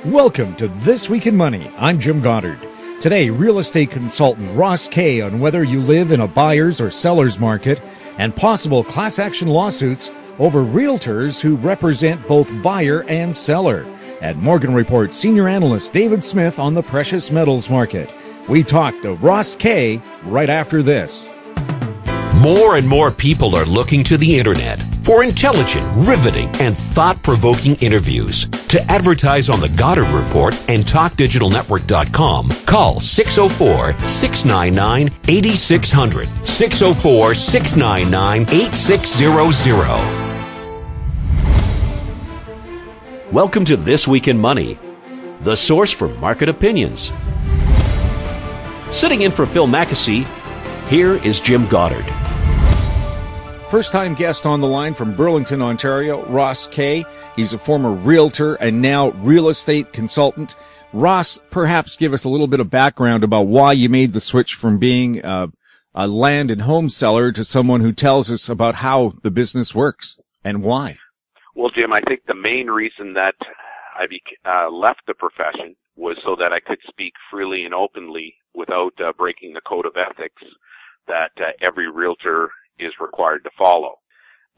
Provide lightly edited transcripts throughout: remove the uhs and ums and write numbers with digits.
Welcome to This Week in Money. I'm Jim Goddard. Today, real estate consultant Ross Kay on whether you live in a buyer's or seller's market and possible class action lawsuits over realtors who represent both buyer and seller. And Morgan Report senior analyst David Smith on the precious metals market. We talk to Ross Kay right after this. More and more people are looking to the internet for intelligent, riveting, and thought-provoking interviews. To advertise on the Goddard Report and TalkDigitalNetwork.com, call 604-699-8600, 604-699-8600. Welcome to This Week in Money, the source for market opinions. Sitting in for Phil Mackesy, here is Jim Goddard. First-time guest on the line from Burlington, Ontario, Ross Kay. He's a former realtor and now real estate consultant. Ross, perhaps give us a little bit of background about why you made the switch from being a land and home seller to someone who tells us about how the business works and why. Well, Jim, I think the main reason that I left the profession was so that I could speak freely and openly without breaking the code of ethics that every realtor is required to follow.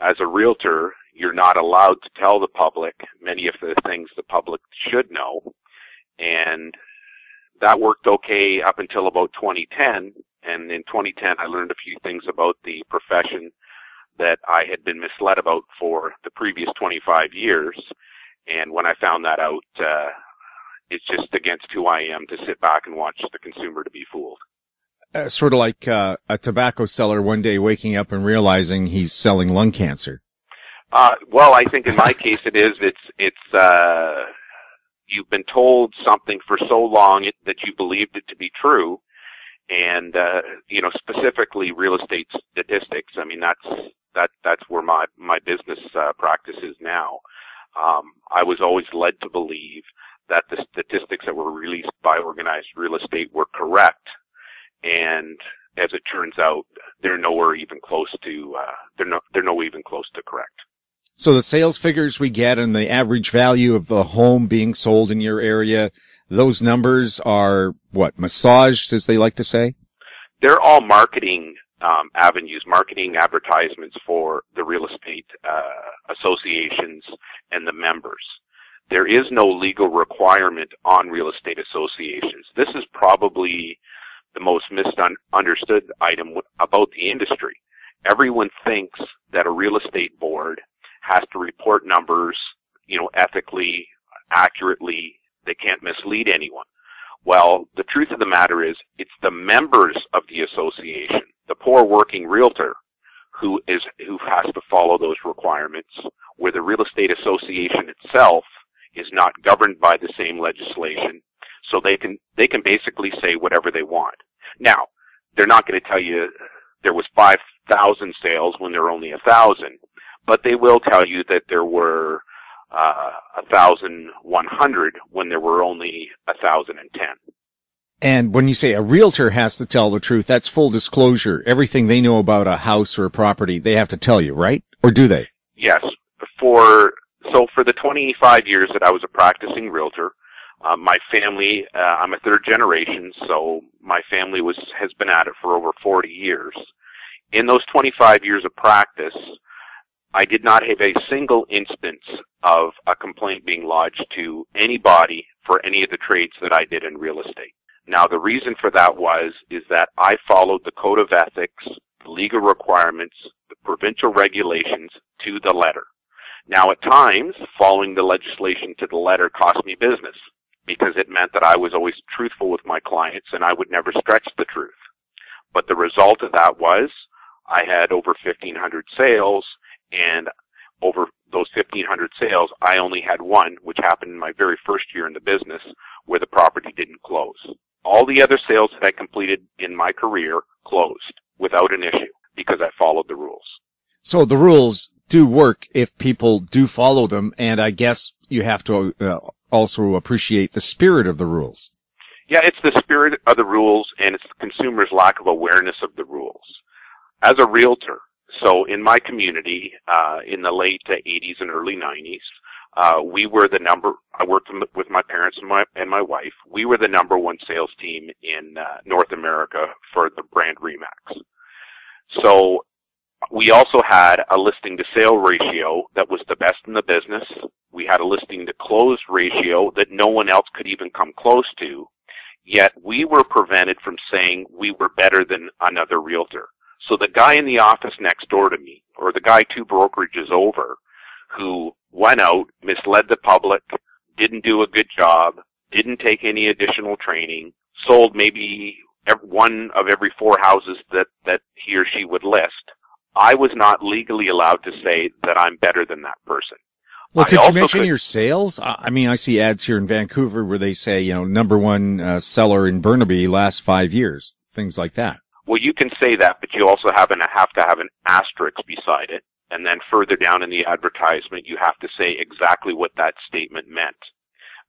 As a realtor, you're not allowed to tell the public many of the things the public should know, and that worked okay up until about 2010, and in 2010 I learned a few things about the profession that I had been misled about for the previous 25 years, and when I found that out, it's just against who I am to sit back and watch the consumer to be fooled. Sort of like a tobacco seller one day waking up and realizing he's selling lung cancer. Well, I think in my case it is. It's you've been told something for so long that you believed it to be true, and specifically real estate statistics. I mean, that's where my business practice is now. I was always led to believe that the statistics that were released by Organized Real Estate were correct. And as it turns out, they're nowhere even close to they're nowhere even close to correct. So the sales figures we get and the average value of the home being sold in your area, those numbers are what, massaged, as they like to say? They're all marketing avenues, marketing advertisements for the real estate associations and the members. There is no legal requirement on real estate associations. This is probably the most misunderstood item about the industry. Everyone thinks that a real estate board has to report numbers, ethically, accurately. They can't mislead anyone. Well, the truth of the matter is, it's the members of the association, the poor working realtor, who has to follow those requirements, where the real estate association itself is not governed by the same legislation. So they can basically say whatever they want. Now, they're not going to tell you there was 5,000 sales when there were only 1,000, but they will tell you that there were 1,100 when there were only 1,010. And when you say a realtor has to tell the truth, that's full disclosure. Everything they know about a house or a property, they have to tell you, right? Or do they? Yes. For the 25 years that I was a practicing realtor, my family, I'm a third generation, so my family has been at it for over 40 years. In those 25 years of practice, I did not have a single instance of a complaint being lodged to anybody for any of the trades that I did in real estate. Now, the reason for that is that I followed the code of ethics, the legal requirements, the provincial regulations to the letter. Now, at times, following the legislation to the letter cost me business, because it meant that I was always truthful with my clients and I would never stretch the truth. But the result of that was I had over 1,500 sales, and over those 1,500 sales, I only had one, which happened in my very first year in the business, where the property didn't close. All the other sales that I completed in my career closed without an issue because I followed the rules. So the rules do work if people do follow them, and I guess you have to also appreciate the spirit of the rules. Yeah, it's the spirit of the rules, and it's the consumer's lack of awareness of the rules. As a realtor, so in my community, in the late 80s and early 90s, I worked with my parents and my wife. We were the number one sales team in North America for the brand Remax. So we also had a listing to sale ratio that was the best in the business. We had a listing to close ratio that no one else could even come close to. Yet we were prevented from saying we were better than another realtor. So the guy in the office next door to me, or the guy 2 brokerages over, who went out, misled the public, didn't do a good job, didn't take any additional training, sold maybe one of every 4 houses that he or she would list, I was not legally allowed to say that I'm better than that person. Well, could you mention your sales? I mean, I see ads here in Vancouver where they say, number one seller in Burnaby last 5 years, things like that. Well, you can say that, but you also have to have an asterisk beside it. And then further down in the advertisement, you have to say exactly what that statement meant.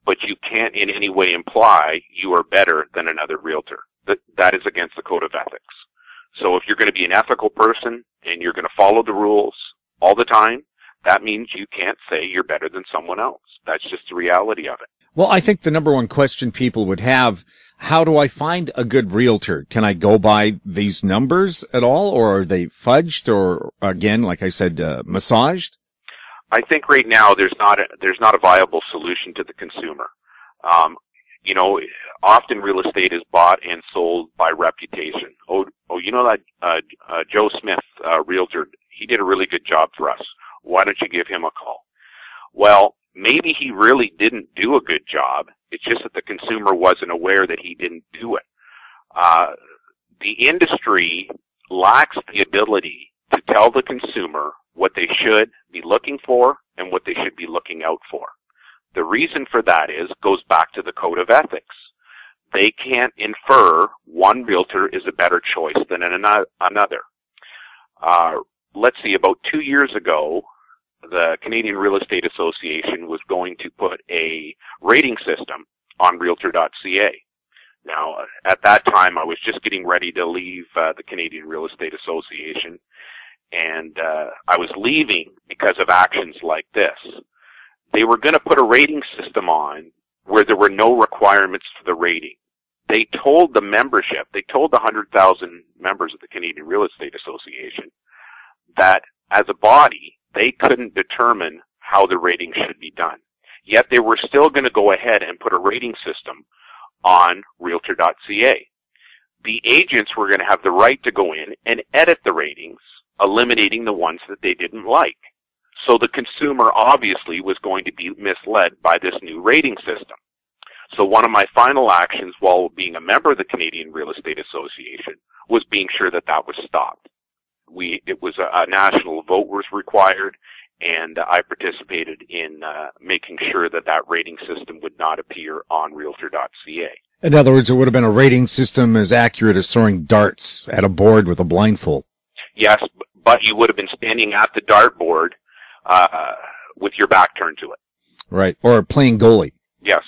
But you can't in any way imply you are better than another realtor. That is against the code of ethics. So if you're going to be an ethical person and you're going to follow the rules all the time, that means you can't say you're better than someone else. That's just the reality of it. Well, I think the number one question people would have, how do I find a good realtor? Can I go by these numbers at all, or are they fudged, or again, like I said, massaged? I think right now there's not a viable solution to the consumer. Often real estate is bought and sold by reputation. That Joe Smith, realtor, he did a really good job for us. Why don't you give him a call? Well, maybe he really didn't do a good job. It's just that the consumer wasn't aware that he didn't do it. The industry lacks the ability to tell the consumer what they should be looking for and what they should be looking out for. The reason for that goes back to the code of ethics. They can't infer one realtor is a better choice than another. Let's see, about 2 years ago, the Canadian Real Estate Association was going to put a rating system on Realtor.ca. Now, at that time, I was just getting ready to leave the Canadian Real Estate Association, and I was leaving because of actions like this. They were going to put a rating system on where there were no requirements for the rating. They told the membership, they told the 100,000 members of the Canadian Real Estate Association that as a body, they couldn't determine how the rating should be done. Yet they were still going to go ahead and put a rating system on Realtor.ca. The agents were going to have the right to go in and edit the ratings, eliminating the ones that they didn't like. So the consumer obviously was going to be misled by this new rating system. So one of my final actions while being a member of the Canadian Real Estate Association was being sure that that was stopped. It was a national vote was required, and I participated in making sure that rating system would not appear on Realtor.ca. In other words, it would have been a rating system as accurate as throwing darts at a board with a blindfold. Yes, but you would have been standing at the dartboard with your back turned to it. Right, or playing goalie. Yes.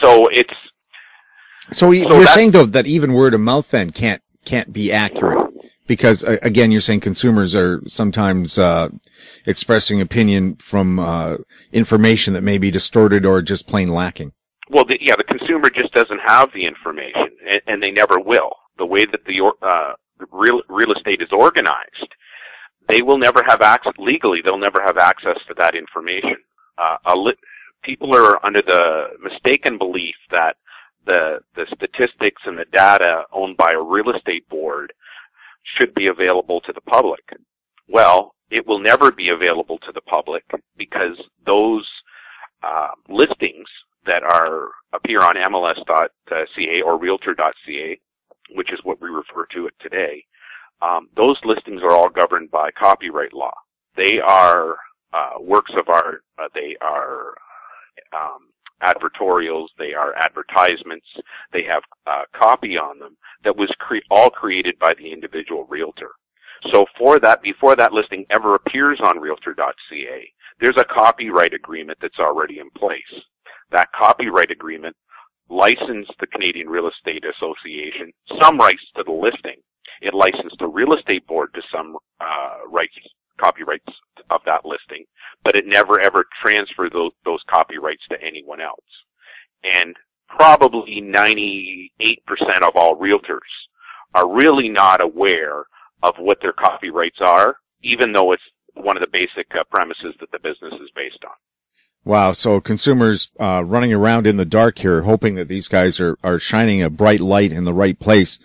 So you're saying though that even word of mouth then can't be accurate because again you're saying consumers are sometimes expressing opinion from information that may be distorted or just plain lacking. Well, the consumer just doesn't have the information, and they never will. The way that the real estate is organized, they will never have access legally. They'll never have access to that information. People are under the mistaken belief that the statistics and the data owned by a real estate board should be available to the public. Well, it will never be available to the public because those listings that appear on MLS.ca or Realtor.ca, which is what we refer to it today, those listings are all governed by copyright law. They are works of art. They are advertorials. They are advertisements. They have copy on them that was all created by the individual realtor. So before that listing ever appears on Realtor.ca, there's a copyright agreement that's already in place. That copyright agreement licensed the Canadian Real Estate Association some rights to the listing. It licensed the real estate board to some rights copyrights of that listing, but it never ever transferred those copyrights to anyone else. And probably 98% of all realtors are really not aware of what their copyrights are, even though it's one of the basic premises that the business is based on. Wow. So consumers running around in the dark here, hoping that these guys are shining a bright light in the right place,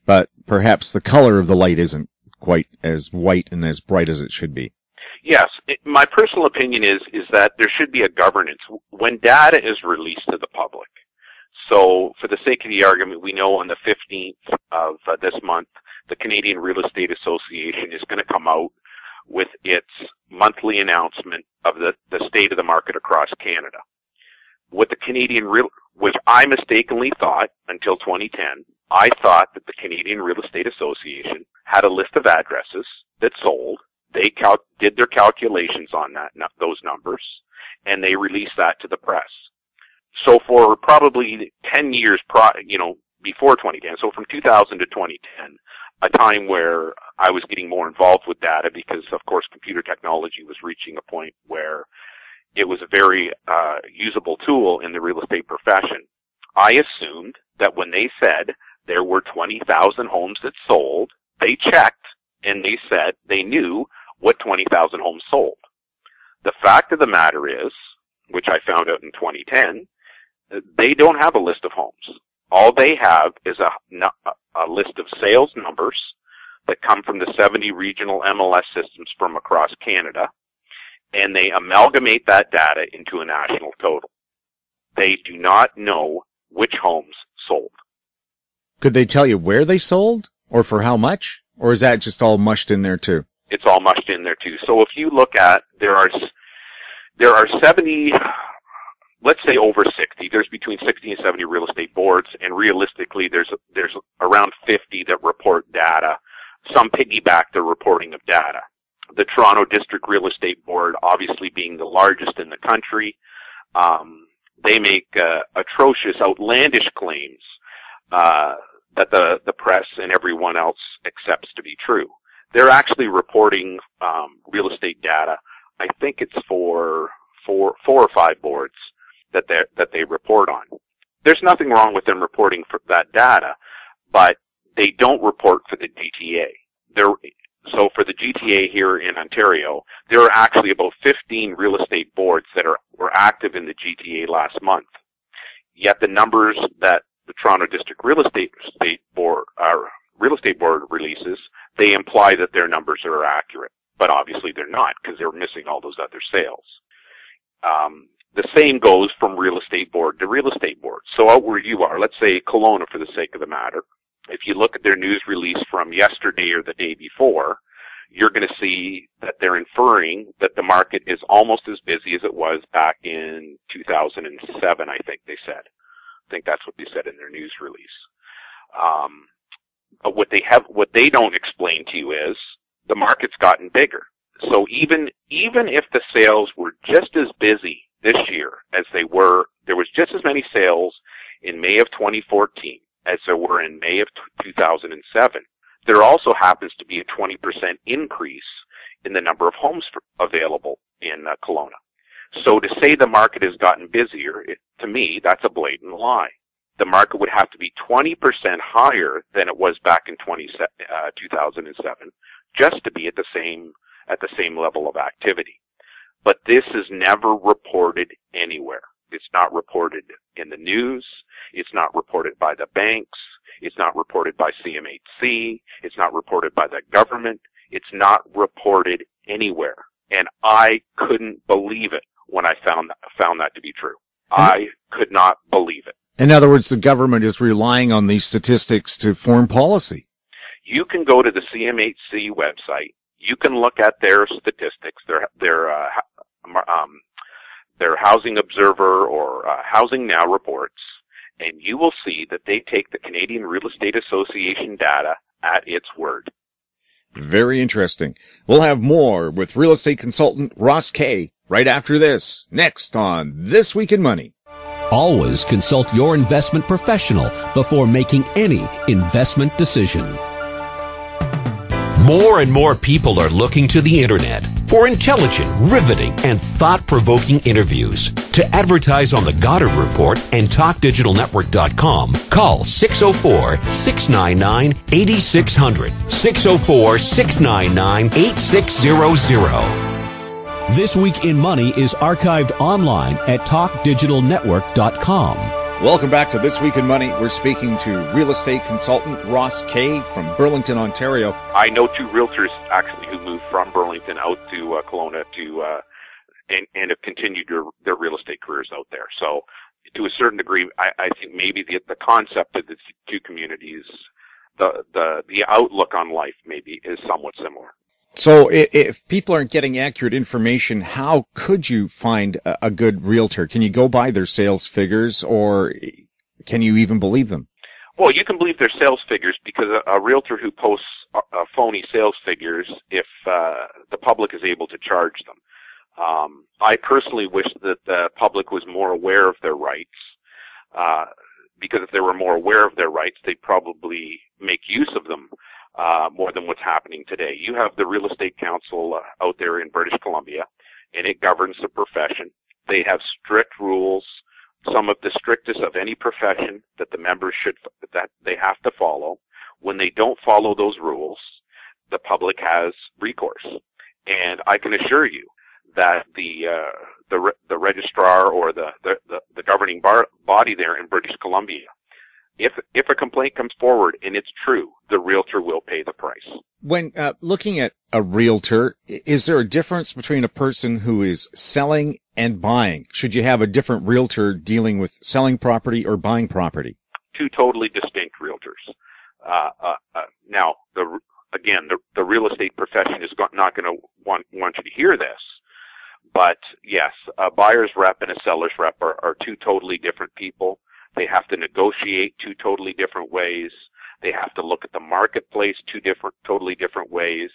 but perhaps the color of the light isn't quite as white and as bright as it should be. Yes. My personal opinion is that there should be a governance when data is released to the public. So for the sake of the argument, we know on the 15th of this month, the Canadian Real Estate Association is going to come out with its monthly announcement of the state of the market across Canada. What the which I mistakenly thought until 2010, I thought that the Canadian Real Estate Association had a list of addresses that sold. They did their calculations on those numbers, and they released that to the press. So for probably 10 years, before 2010, so from 2000 to 2010, a time where I was getting more involved with data because, of course, computer technology was reaching a point where it was a very usable tool in the real estate profession. I assumed that when they said there were 20,000 homes that sold, they checked and they said they knew what 20,000 homes sold. The fact of the matter is, which I found out in 2010, they don't have a list of homes. All they have is a list of sales numbers that come from the 70 regional MLS systems from across Canada, and they amalgamate that data into a national total. They do not know which homes sold. Could they tell you where they sold or for how much? Or is that just all mushed in there too? It's all mushed in there too. So if you look at, there are 70, let's say over 60. There's between 60 and 70 real estate boards, and realistically, there's around 50 that report data. Some piggyback the reporting of data. The Toronto District Real Estate Board, obviously being the largest in the country, they make atrocious, outlandish claims that the press and everyone else accepts to be true. They're actually reporting real estate data. I think it's for four or five boards that they report on. There's nothing wrong with them reporting for that data, but they don't report for the GTA. So for the GTA here in Ontario, there are actually about 15 real estate boards that were active in the GTA last month. Yet the numbers that the Toronto District Real Estate Board releases, they imply that their numbers are accurate, but obviously they're not because they're missing all those other sales. The same goes from real estate board to real estate board. So out where you are, let's say Kelowna for the sake of the matter, if you look at their news release from yesterday or the day before, you're going to see that they're inferring that the market is almost as busy as it was back in 2007, I think they said. I think that's what they said in their news release. But what they don't explain to you is the market's gotten bigger. So even if the sales were just as busy this year as they were, there was just as many sales in May of 2014 as there were in May of 2007. There also happens to be a 20% increase in the number of homes available in Kelowna. So to say the market has gotten busier, to me, that's a blatant lie. The market would have to be 20% higher than it was back in 2007 just to be at the same level of activity. But this is never reported anywhere. It's not reported in the news. It's not reported by the banks. It's not reported by CMHC. It's not reported by the government. It's not reported anywhere. And I couldn't believe it when I found that to be true. I could not believe it. In other words, the government is relying on these statistics to form policy. You can go to the CMHC website. You can look at their statistics, their Housing Observer or Housing Now reports, and you will see that they take the Canadian Real Estate Association data at its word. Very interesting. We'll have more with real estate consultant Ross Kay right after this, next on This Week in Money. Always consult your investment professional before making any investment decision. More and more people are looking to the internet for intelligent, riveting, and thought-provoking interviews. To advertise on the Goddard Report and TalkDigitalNetwork.com, call 604-699-8600, 604-699-8600. This Week in Money is archived online at TalkDigitalNetwork.com. Welcome back to This Week in Money. We're speaking to real estate consultant Ross Kay from Burlington, Ontario. I know two realtors actually who moved from Burlington out to Kelowna and have continued their real estate careers out there. So to a certain degree, I think maybe the concept of the two communities, the outlook on life maybe is somewhat similar. So if people aren't getting accurate information, how could you find a good realtor? Can you go by their sales figures, or can you even believe them? Well, you can believe their sales figures, because a realtor who posts phony sales figures, if the public is able to charge them. I personally wish that the public was more aware of their rights, because if they were more aware of their rights, they'd probably make use of them more than what's happening today. You have the Real Estate Council out there in British Columbia, and it governs the profession. They have strict rules, some of the strictest of any profession that the members that they have to follow. When they don't follow those rules, the public has recourse. And I can assure you that the registrar or the governing body there in British Columbia, if a complaint comes forward and it's true, the realtor will pay the price. When looking at a realtor, is there a difference between a person who is selling and buying? Should you have a different realtor dealing with selling property or buying property? Two totally distinct realtors. Now, the real estate profession is not going to want you to hear this, but yes, a buyer's rep and a seller's rep are two totally different people. They have to negotiate two totally different ways. They have to look at the marketplace totally different ways.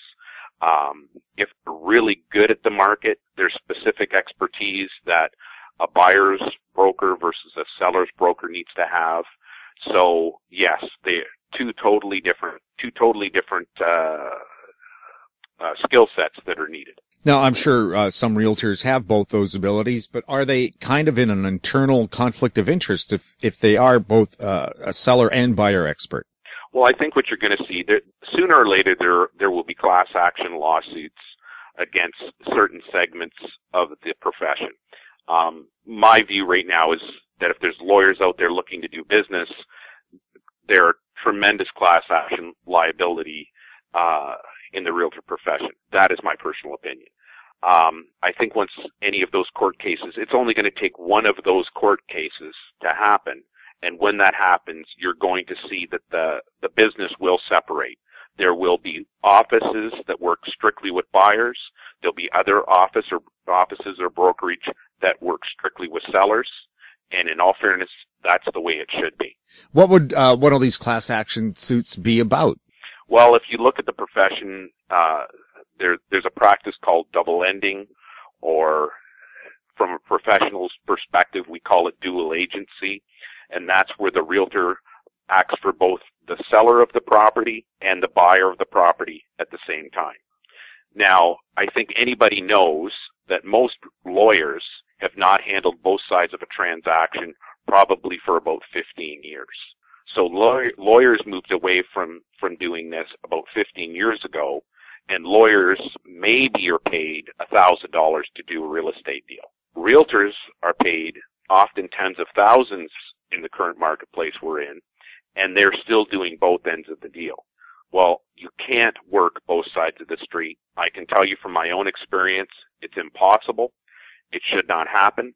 If they're really good at the market, there's specific expertise that a buyer's broker versus a seller's broker needs to have. So yes, they're two totally different skill sets that are needed. Now, I'm sure some realtors have both those abilities, but are they kind of in an internal conflict of interest if they are both a seller and buyer expert? Well, I think what you're going to see, that sooner or later there will be class action lawsuits against certain segments of the profession. My view right now is that if there's lawyers out there looking to do business, there are tremendous class action liability in the realtor profession. That is my personal opinion. I think once any of those court cases, it's only going to take one of those court cases to happen. And when that happens, you're going to see that the business will separate. There will be offices that work strictly with buyers. There'll be other offices or brokerage that work strictly with sellers. And in all fairness, that's the way it should be. What would one of these class action suits be about? Well, if you look at the profession, there's a practice called double ending, or from a professional's perspective, we call it dual agency, and that's where the realtor acts for both the seller of the property and the buyer of the property at the same time. Now, I think anybody knows that most lawyers have not handled both sides of a transaction probably for about 15 years. So lawyers moved away from doing this about 15 years ago, and lawyers maybe are paid $1,000 to do a real estate deal. Realtors are paid often tens of thousands in the current marketplace we're in, and they're still doing both ends of the deal. Well, you can't work both sides of the street. I can tell you from my own experience, it's impossible. It should not happen.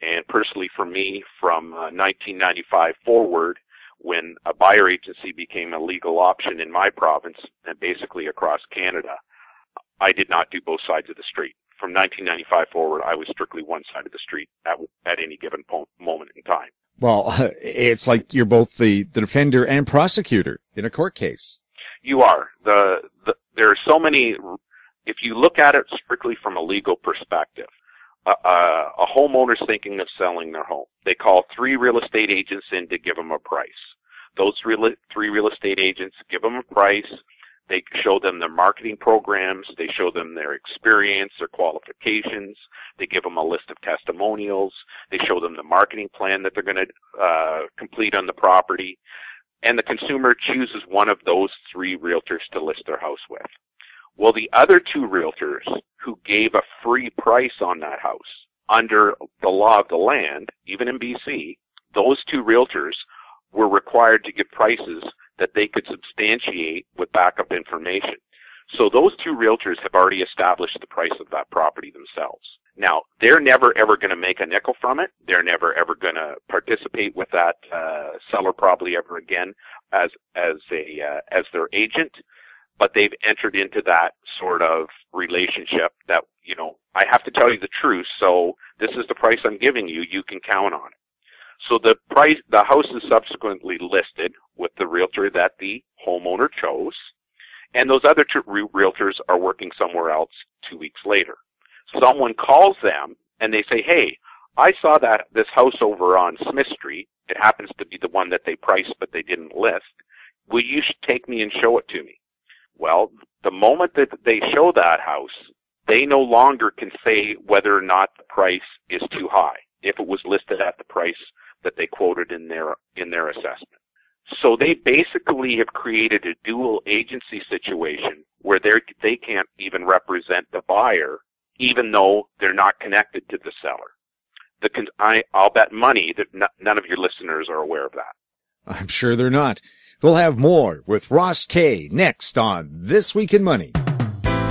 And personally for me, from 1995 forward, when a buyer agency became a legal option in my province and basically across Canada, I did not do both sides of the street. From 1995 forward, I was strictly one side of the street at any given moment in time. Well, it's like you're both the defender and prosecutor in a court case. You are. There are so many, if you look at it strictly from a legal perspective, a homeowner's thinking of selling their home. They call 3 real estate agents in to give them a price. Those 3 real estate agents give them a price. They show them their marketing programs. They show them their experience, their qualifications. They give them a list of testimonials. They show them the marketing plan that they're going to complete on the property. And the consumer chooses one of those 3 realtors to list their house with. Well, the other 2 realtors who gave a free price on that house under the law of the land, even in BC, those 2 realtors were required to give prices that they could substantiate with backup information. So those 2 realtors have already established the price of that property themselves. Now, they're never ever going to make a nickel from it. They're never ever going to participate with that seller probably ever again as their agent. But they've entered into that sort of relationship that, you know, I have to tell you the truth, so this is the price I'm giving you. You can count on it. So the house is subsequently listed with the realtor that the homeowner chose, and those other 2 realtors are working somewhere else 2 weeks later. Someone calls them and they say, hey, I saw this house over on Smith Street. It happens to be the one that they priced but they didn't list. Will you take me and show it to me? Well, the moment that they show that house, they no longer can say whether or not the price is too high, if it was listed at the price that they quoted in their assessment. So they basically have created a dual agency situation where they can't even represent the buyer, even though they're not connected to the seller. I'll bet money that none of your listeners are aware of that. I'm sure they're not. We'll have more with Ross Kay next on This Week in Money.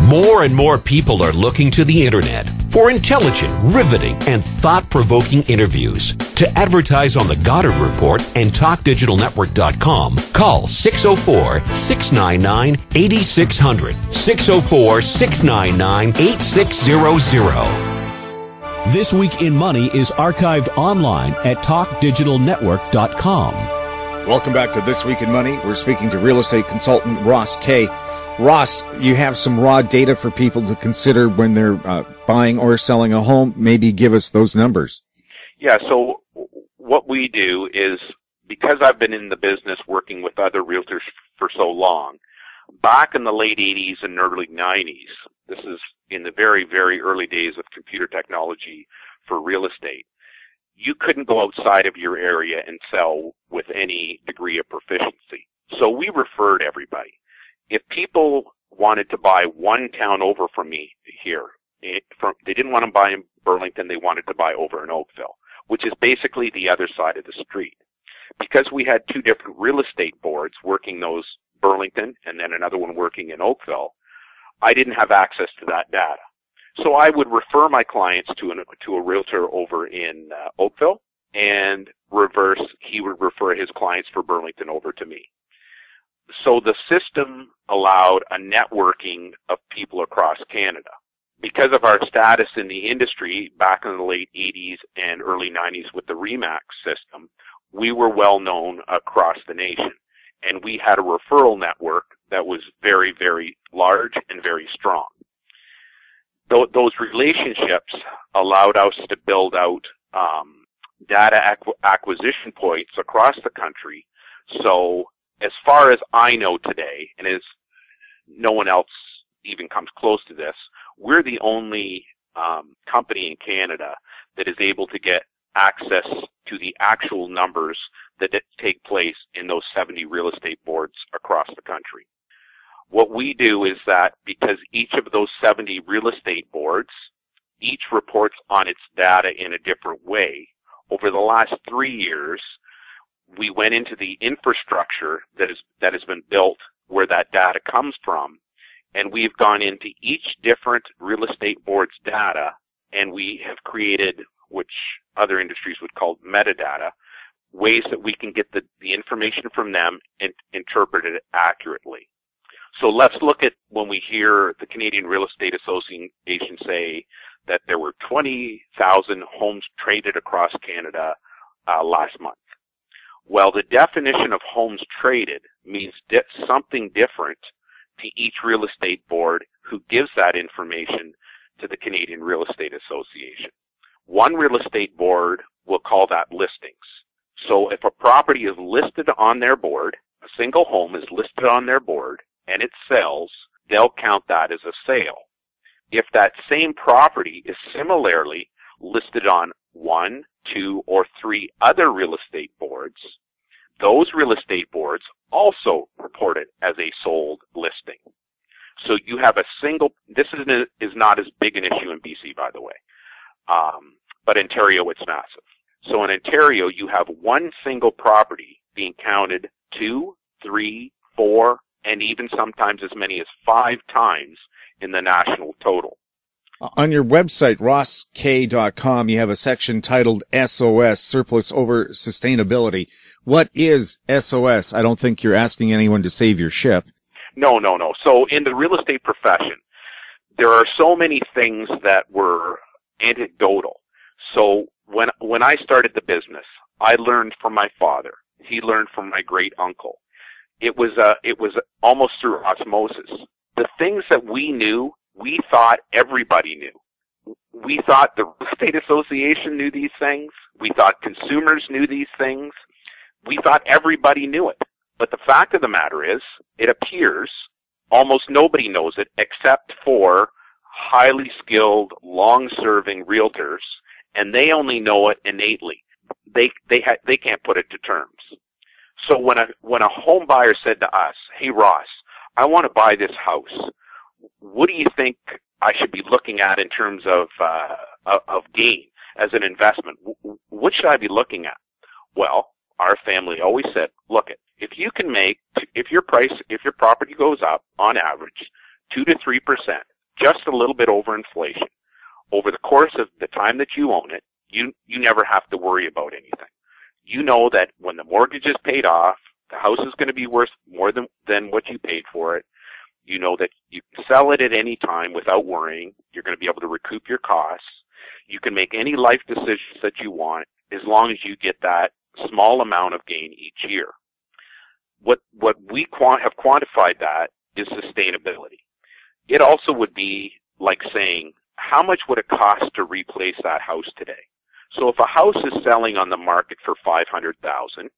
More and more people are looking to the internet for intelligent, riveting, and thought-provoking interviews. To advertise on the Goddard Report and TalkDigitalNetwork.com, call 604-699-8600, 604-699-8600. This Week in Money is archived online at TalkDigitalNetwork.com. Welcome back to This Week in Money. We're speaking to real estate consultant Ross Kay. Ross, you have some raw data for people to consider when they're buying or selling a home. Maybe give us those numbers. Yeah, so what we do is, because I've been in the business working with other realtors for so long, back in the late 80s and early 90s, this is in the very, very early days of computer technology for real estate, you couldn't go outside of your area and sell with any degree of proficiency. So we referred everybody. If people wanted to buy one town over from me here, they didn't want to buy in Burlington, they wanted to buy over in Oakville, which is basically the other side of the street. Because we had 2 different real estate boards working those Burlington and then another one working in Oakville, I didn't have access to that data. So I would refer my clients to a realtor over in Oakville, and reverse, he would refer his clients for Burlington over to me. So the system allowed a networking of people across Canada. Because of our status in the industry back in the late 80s and early 90s with the RE/MAX system, we were well known across the nation. And we had a referral network that was very, very large and very strong. Those relationships allowed us to build out data acquisition points across the country. So as far as I know today, and as no one else even comes close to this, we're the only company in Canada that is able to get access to the actual numbers that take place in those 70 real estate boards across the country. What we do is that because each of those 70 real estate boards, each reports on its data in a different way, over the last 3 years, we went into the infrastructure that has been built where that data comes from, and we've gone into each different real estate board's data, and we have created, which other industries would call metadata, ways that we can get the information from them and interpret it accurately. So let's look at when we hear the Canadian Real Estate Association say that there were 20,000 homes traded across Canada last month. Well, the definition of homes traded means something different to each real estate board who gives that information to the Canadian Real Estate Association. One real estate board will call that listings. So if a property is listed on their board, a single home is listed on their board, and it sells, they'll count that as a sale. If that same property is similarly listed on 1, 2, or 3 other real estate boards, those real estate boards also report it as a sold listing. So you have a single, this is not as big an issue in BC, by the way, but Ontario, it's massive. So in Ontario, you have one single property being counted 2, 3, 4, and even sometimes as many as 5 times in the national total. On your website, rossk.com, you have a section titled SOS, Surplus Over Sustainability. What is SOS? I don't think you're asking anyone to save your ship. No. So in the real estate profession, there are so many things that were anecdotal. So when I started the business, I learned from my father. He learned from my great uncle. It was almost through osmosis. The things that we knew, we thought everybody knew. We thought the real estate association knew these things. We thought consumers knew these things. We thought everybody knew it. But the fact of the matter is, it appears almost nobody knows it except for highly skilled, long-serving realtors, and they only know it innately. They can't put it to terms. So when a home buyer said to us, "Hey Ross, I want to buy this house. What do you think I should be looking at in terms of gain as an investment? What should I be looking at?" Well, our family always said, "Look, if you can make, if your property goes up on average 2 to 3%, just a little bit over inflation, over the course of the time that you own it, you never have to worry about anything. You know that when the mortgage is paid off, the house is going to be worth more than what you paid for it. You know that you can sell it at any time without worrying. You're going to be able to recoup your costs. You can make any life decisions that you want as long as you get that small amount of gain each year." What we have quantified that is sustainability. It also would be like saying, how much would it cost to replace that house today? So if a house is selling on the market for $500,000,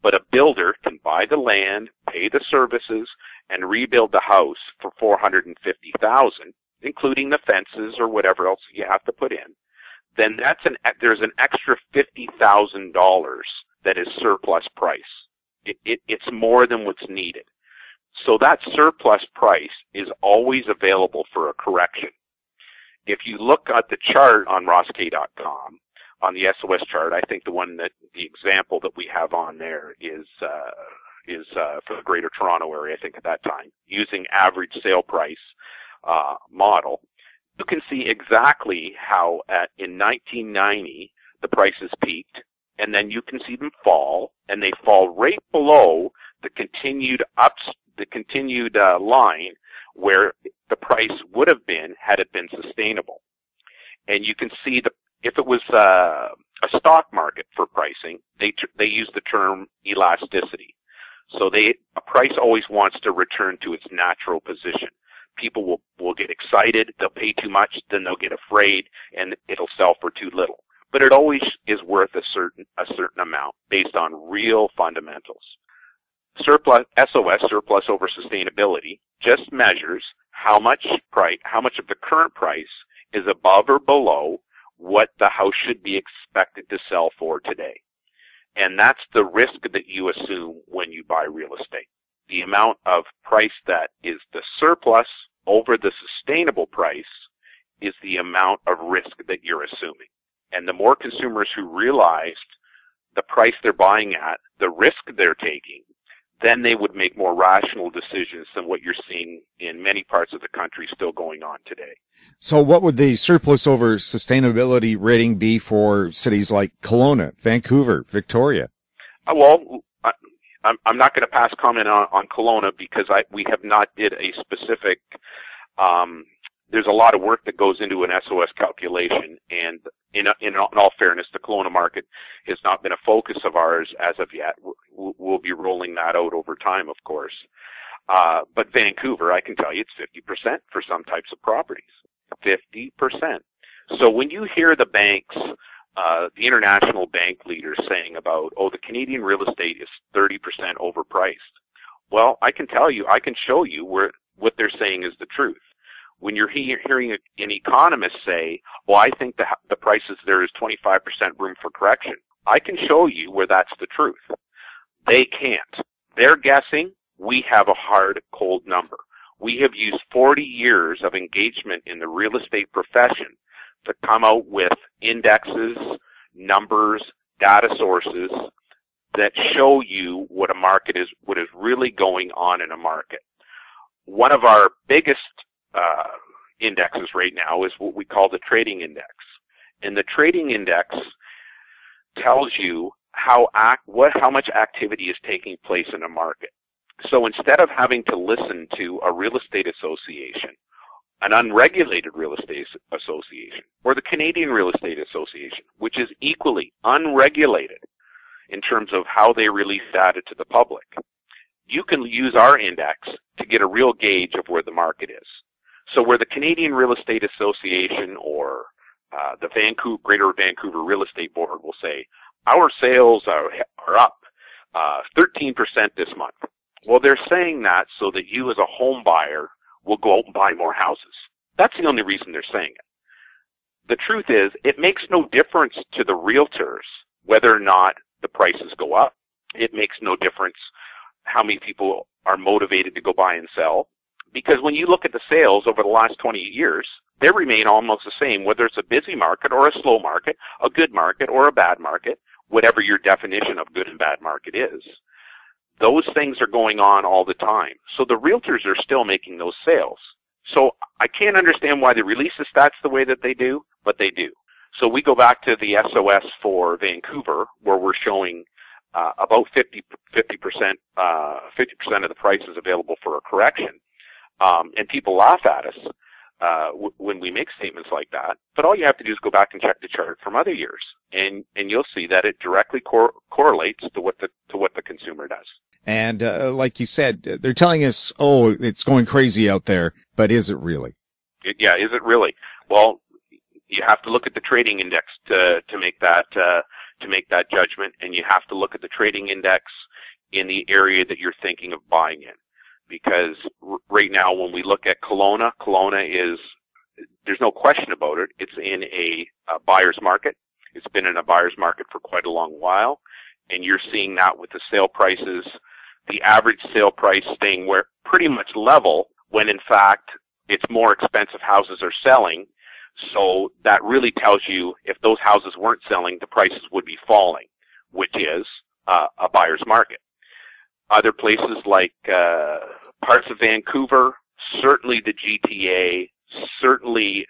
but a builder can buy the land, pay the services, and rebuild the house for $450,000, including the fences or whatever else you have to put in, then there's an extra $50,000 that is surplus price. It's more than what's needed. So that surplus price is always available for a correction. If you look at the chart on rossk.com, on the SOS chart, I think the example that we have on there is for the Greater Toronto area, I think at that time, using average sale price model. You can see exactly how in 1990 the prices peaked, and then you can see them fall, and they fall right below the continued line where the price would have been had it been sustainable. And you can see if it was a stock market for pricing, they use the term elasticity. So a price always wants to return to its natural position. People will get excited, they'll pay too much, then they'll get afraid, and it'll sell for too little. But it always is worth a certain amount based on real fundamentals. SOS, surplus over sustainability, just measures how much of the current price is above or below what the house should be expected to sell for today. And that's the risk that you assume when you buy real estate. The amount of price that is the surplus over the sustainable price is the amount of risk that you're assuming. And the more consumers who realized the price they're buying at, the risk they're taking, then they would make more rational decisions than what you're seeing in many parts of the country still going on today. So what would the surplus over sustainability rating be for cities like Kelowna, Vancouver, Victoria? Well, I'm not going to pass comment on Kelowna because we have not did a specific, there's a lot of work that goes into an SOS calculation, and in all fairness, the Kelowna market has not been a focus of ours as of yet. We'll be rolling that out over time, of course. But Vancouver, I can tell you, it's 50% for some types of properties. 50%. So when you hear the banks, the international bank leaders saying about, the Canadian real estate is 30% overpriced. Well, I can tell you, I can show you where what they're saying is the truth. When you're hearing an economist say, well, I think the prices there is 25% room for correction, I can show you where that's the truth. They can't. They're guessing. We have a hard, cold number. We have used 40 years of engagement in the real estate profession to come out with indexes, numbers, data sources that show you what a market is, what is really going on in a market. One of our biggest indexes right now is what we call the trading index. And the trading index tells you how much activity is taking place in a market. So instead of having to listen to a real estate association, an unregulated real estate association, or the Canadian Real Estate Association, which is equally unregulated in terms of how they release data to the public, you can use our index to get a real gauge of where the market is. So where the Canadian Real Estate Association or the Greater Vancouver Real Estate Board will say, our sales are up 13% this month. Well, they're saying that so that you as a home buyer will go out and buy more houses. That's the only reason they're saying it. The truth is, it makes no difference to the realtors whether or not the prices go up. It makes no difference how many people are motivated to go buy and sell. Because when you look at the sales over the last 20 years, they remain almost the same, whether it's a busy market or a slow market, a good market or a bad market, whatever your definition of good and bad market is. Those things are going on all the time. So the realtors are still making those sales. So I can't understand why they release the stats the way that they do, but they do. So we go back to the SOS for Vancouver, where we're showing about 50% of the price is available for a correction. And people laugh at us when we make statements like that. But all you have to do is go back and check the chart from other years, and you'll see that it directly correlates to what the consumer does. And like you said, they're telling us, oh, it's going crazy out there, but is it really? Yeah, is it really? Well, you have to look at the trading index to make that judgment, and you have to look at the trading index in the area that you're thinking of buying in. Because right now, when we look at Kelowna is, there's no question about it, it's in a buyer's market. It's been in a buyer's market for quite a long while, and you're seeing that with the sale prices, the average sale price staying where pretty much level, when in fact it's more expensive houses are selling. So that really tells you if those houses weren't selling, the prices would be falling, which is a buyer's market. Other places like parts of Vancouver, certainly the GTA, certainly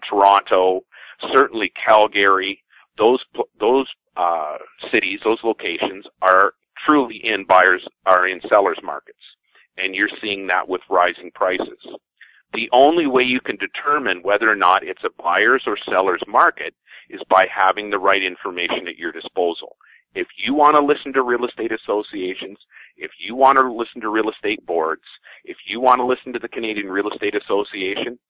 Toronto, certainly Calgary, those cities, those locations are truly in sellers markets, and you're seeing that with rising prices. The only way you can determine whether or not it's a buyer's or seller's market is by having the right information at your disposal. If you want to listen to real estate associations, if you want to listen to real estate boards, if you want to listen to the Canadian Real Estate Association,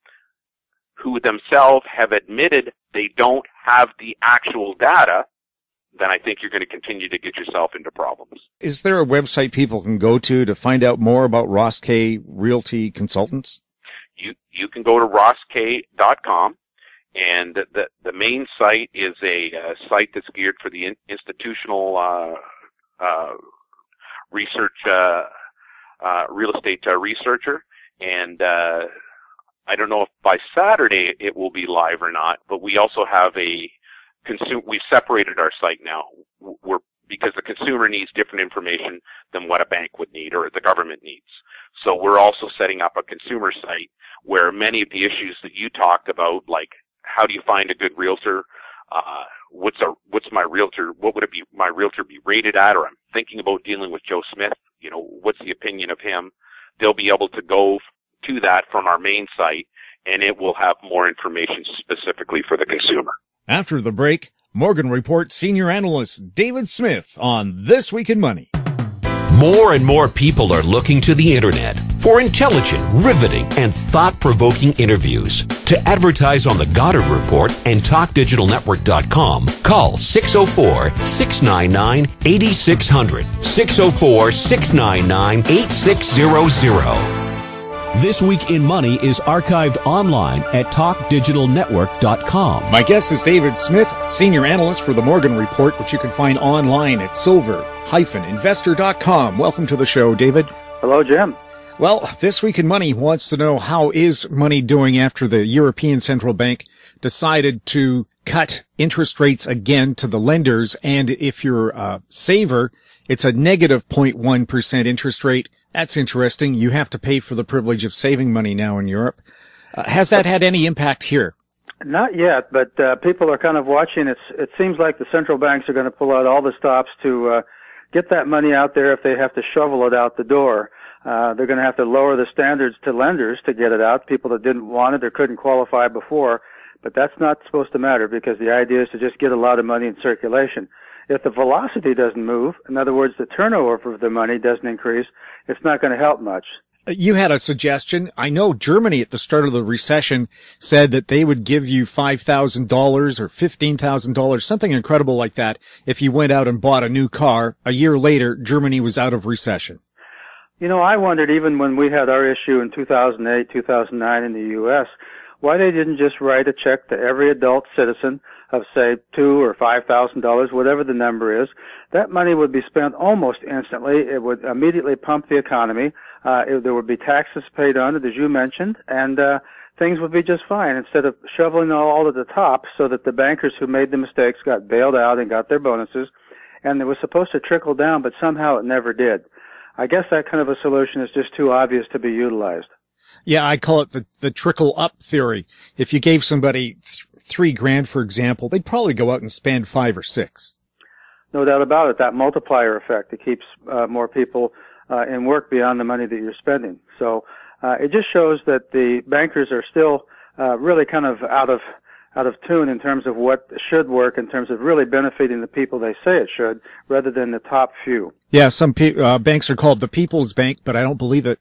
who themselves have admitted they don't have the actual data, then I think you're going to continue to get yourself into problems. Is there a website people can go to find out more about Ross K Realty Consultants? You can go to rossk.com. And the main site is a site that's geared for the institutional research, real estate researcher. And I don't know if by Saturday it will be live or not, but we also have we've separated our site now. Because the consumer needs different information than what a bank would need or the government needs. So we're also setting up a consumer site where many of the issues that you talked about, like how do you find a good realtor? What would my realtor be rated at? Or I'm thinking about dealing with Joe Smith. What's the opinion of him? They'll be able to go to that from our main site, and it will have more information specifically for the consumer. After the break, Morgan Report senior analyst David Smith on This Week in Money. More and more people are looking to the internet for intelligent, riveting, and thought-provoking interviews. To advertise on the Goddard Report and TalkDigitalNetwork.com, call 604-699-8600, 604-699-8600. This Week in Money is archived online at TalkDigitalNetwork.com. My guest is David Smith, Senior Analyst for the Morgan Report, which you can find online at silver-investor.com. Welcome to the show, David. Hello, Jim. Well, This Week in Money wants to know, how is money doing after the European Central Bank decided to cut interest rates again to the lenders? And if you're a saver, it's a negative 0.1% interest rate. That's interesting. You have to pay for the privilege of saving money now in Europe. Has that had any impact here? Not yet, but people are kind of watching. It seems like the central banks are going to pull out all the stops to get that money out there if they have to shovel it out the door. They're going to have to lower the standards to lenders to get it out, people that didn't want it or couldn't qualify before. But that's not supposed to matter, because the idea is to just get a lot of money in circulation. If the velocity doesn't move, in other words, the turnover of the money doesn't increase, it's not going to help much. You had a suggestion. I know Germany at the start of the recession said that they would give you $5,000 or $15,000, something incredible like that, if you went out and bought a new car. A year later, Germany was out of recession. You know, I wondered, even when we had our issue in 2008, 2009 in the U.S., why they didn't just write a check to every adult citizen of, say, $2,000 or $5,000, whatever the number is. That money would be spent almost instantly. It would immediately pump the economy. There would be taxes paid on it, as you mentioned, and things would be just fine, instead of shoveling all at the top so that the bankers who made the mistakes got bailed out and got their bonuses. And it was supposed to trickle down, but somehow it never did. I guess that kind of a solution is just too obvious to be utilized. Yeah, I call it the trickle-up theory. If you gave somebody $3,000, for example, they'd probably go out and spend 5 or 6. No doubt about it. That multiplier effect, it keeps more people in work beyond the money that you're spending. So it just shows that the bankers are still really kind of out of tune in terms of what should work, in terms of really benefiting the people they say it should, rather than the top few. Yeah, some banks are called the People's Bank, but I don't believe it.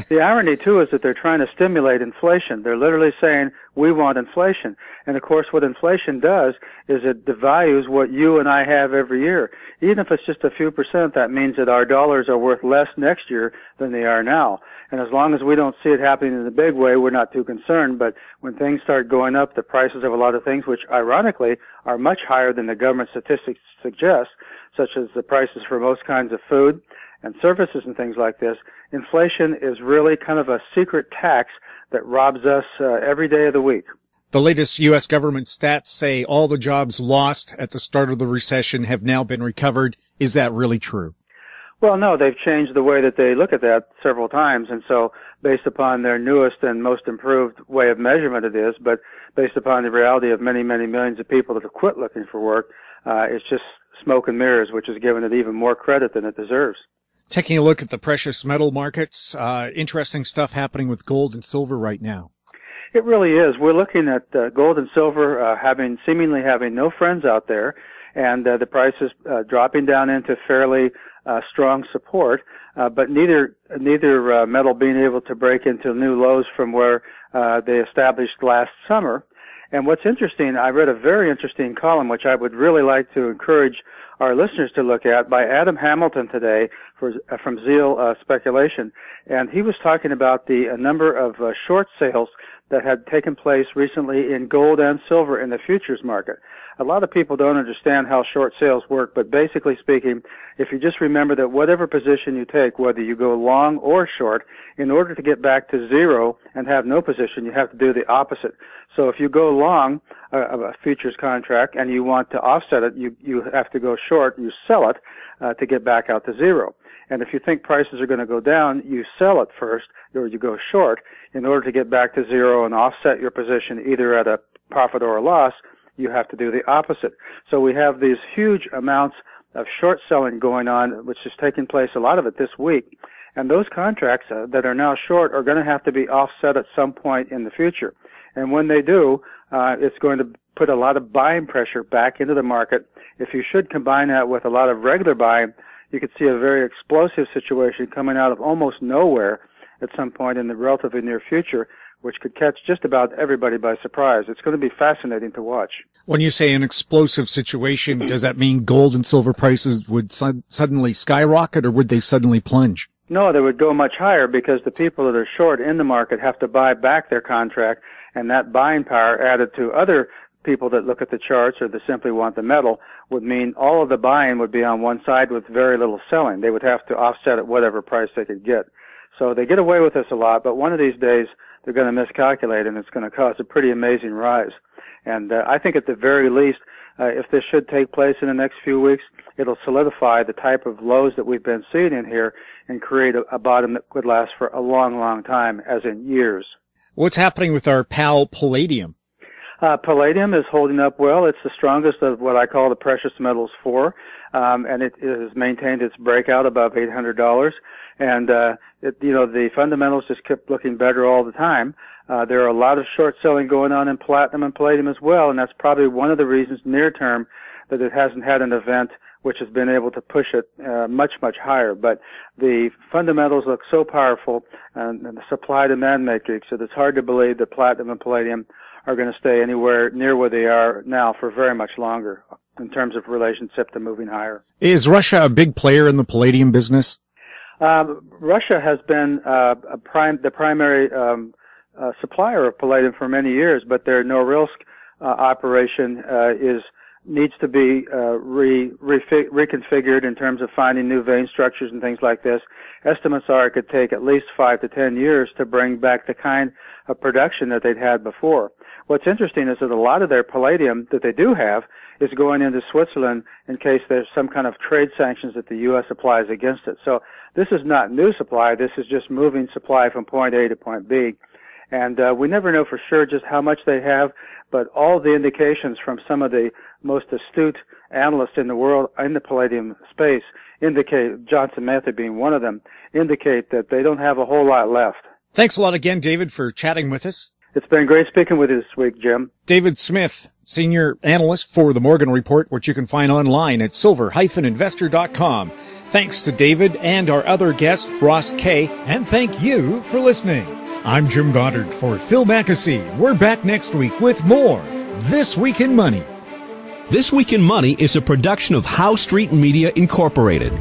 The irony, too, is that they're trying to stimulate inflation. They're literally saying, we want inflation. And, of course, what inflation does is it devalues what you and I have every year. Even if it's just a few percent, that means that our dollars are worth less next year than they are now. And as long as we don't see it happening in a big way, we're not too concerned. But when things start going up, the prices of a lot of things, which ironically are much higher than the government statistics suggest, such as the prices for most kinds of food and services and things like this, inflation is really kind of a secret tax that robs us every day of the week. The latest U.S. government stats say all the jobs lost at the start of the recession have now been recovered. Is that really true? Well, no, they've changed the way that they look at that several times, and so based upon their newest and most improved way of measurement it is, but based upon the reality of many, many millions of people that have quit looking for work, it's just smoke and mirrors, which has given it even more credit than it deserves. Taking a look at the precious metal markets, interesting stuff happening with gold and silver right now. It really is. We're looking at gold and silver seemingly having no friends out there, and the prices dropping down into fairly strong support, but neither metal being able to break into new lows from where they established last summer. And what's interesting, I read a very interesting column, which I would really like to encourage our listeners to look at, by Adam Hamilton today from Zeal Speculation. And he was talking about the number of short sales that had taken place recently in gold and silver in the futures market. A lot of people don't understand how short sales work, but basically speaking, if you just remember that whatever position you take, whether you go long or short, in order to get back to zero and have no position, you have to do the opposite. So if you go long a futures contract and you want to offset it, you have to go short, you sell it to get back out to zero. And if you think prices are going to go down, you sell it first, or you go short, in order to get back to zero and offset your position either at a profit or a loss. You have to do the opposite. So we have these huge amounts of short selling going on, which is taking place, a lot of it this week. And those contracts that are now short are going to have to be offset at some point in the future. And when they do, it's going to put a lot of buying pressure back into the market. If you should combine that with a lot of regular buying, you could see a very explosive situation coming out of almost nowhere at some point in the relatively near future, which could catch just about everybody by surprise. It's going to be fascinating to watch. When you say an explosive situation, does that mean gold and silver prices would suddenly skyrocket, or would they suddenly plunge? No, they would go much higher because the people that are short in the market have to buy back their contract, and that buying power added to other people that look at the charts or that simply want the metal would mean all of the buying would be on one side with very little selling. They would have to offset at whatever price they could get. So they get away with this a lot, but one of these days they're going to miscalculate, and it's going to cause a pretty amazing rise. And I think at the very least, if this should take place in the next few weeks, it'll solidify the type of lows that we've been seeing in here and create a bottom that could last for a long, long time, as in years. What's happening with our pal palladium? Palladium is holding up well. It's the strongest of what I call the precious metals four, and it has maintained its breakout above $800. And the fundamentals just kept looking better all the time. There are a lot of short selling going on in platinum and palladium as well, and that's probably one of the reasons near term that it hasn't had an event which has been able to push it much, much higher. But the fundamentals look so powerful, and the supply-demand matrix, that it's hard to believe that platinum and palladium are going to stay anywhere near where they are now for very much longer in terms of relationship to moving higher. Is Russia a big player in the palladium business? Russia has been the primary supplier of palladium for many years, but their Norilsk operation needs to be reconfigured in terms of finding new vein structures and things like this. Estimates are it could take at least 5 to 10 years to bring back the kind of production that they'd had before. What's interesting is that a lot of their palladium that they do have is going into Switzerland in case there's some kind of trade sanctions that the U.S. applies against it. So this is not new supply. This is just moving supply from point A to point B. And we never know for sure just how much they have, but all the indications from some of the most astute analysts in the world in the palladium space indicate, Johnson Matthey being one of them, indicate that they don't have a whole lot left. Thanks a lot again, David, for chatting with us. It's been great speaking with you this week, Jim. David Smith, Senior Analyst for the Morgan Report, which you can find online at silver-investor.com. Thanks to David and our other guest, Ross Kay, and thank you for listening. I'm Jim Goddard for Phil Mackesy. We're back next week with more This Week in Money. This Week in Money is a production of Howe Street Media Incorporated.